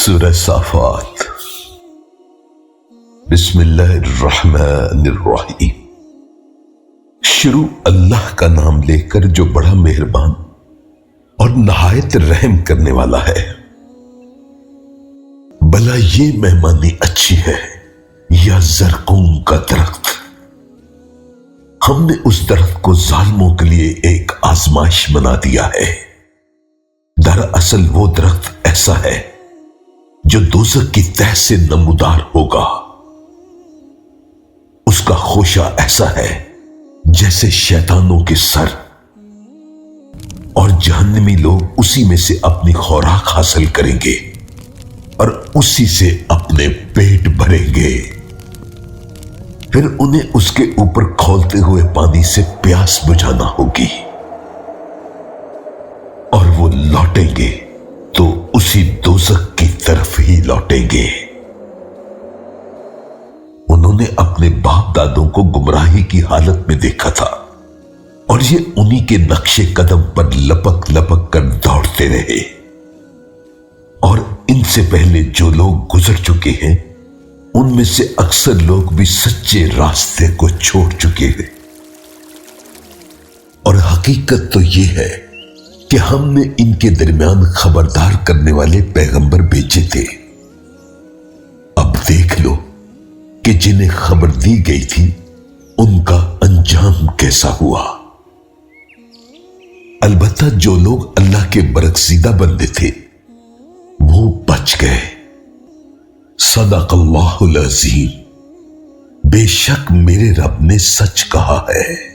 سورہ صافات۔ بسم اللہ الرحمن الرحیم۔ شروع اللہ کا نام لے کر جو بڑا مہربان اور نہایت رحم کرنے والا ہے۔ بھلا یہ مہمانی اچھی ہے یا زرقوم کا درخت؟ ہم نے اس درخت کو ظالموں کے لیے ایک آزمائش بنا دیا ہے۔ دراصل وہ درخت ایسا ہے جو دوزخ کی تہ سے نمودار ہوگا۔ اس کا خوشہ ایسا ہے جیسے شیطانوں کے سر، اور جہنمی لوگ اسی میں سے اپنی خوراک حاصل کریں گے اور اسی سے اپنے پیٹ بھریں گے۔ پھر انہیں اس کے اوپر کھولتے ہوئے پانی سے پیاس بجھانا ہوگی، اور وہ لوٹیں گے تو اسی دوزخ کی طرف ہی لوٹیں گے۔ انہوں نے اپنے باپ دادوں کو گمراہی کی حالت میں دیکھا تھا، اور یہ انہی کے نقش قدم پر لپک لپک کر دوڑتے رہے۔ اور ان سے پہلے جو لوگ گزر چکے ہیں ان میں سے اکثر لوگ بھی سچے راستے کو چھوڑ چکے ہیں۔ اور حقیقت تو یہ ہے کہ ہم نے ان کے درمیان خبردار کرنے والے پیغمبر بھیجے تھے۔ اب دیکھ لو کہ جنہیں خبر دی گئی تھی ان کا انجام کیسا ہوا۔ البتہ جو لوگ اللہ کے برگزیدہ بندے تھے وہ بچ گئے۔ صدق اللہ العظیم۔ بے شک میرے رب نے سچ کہا ہے۔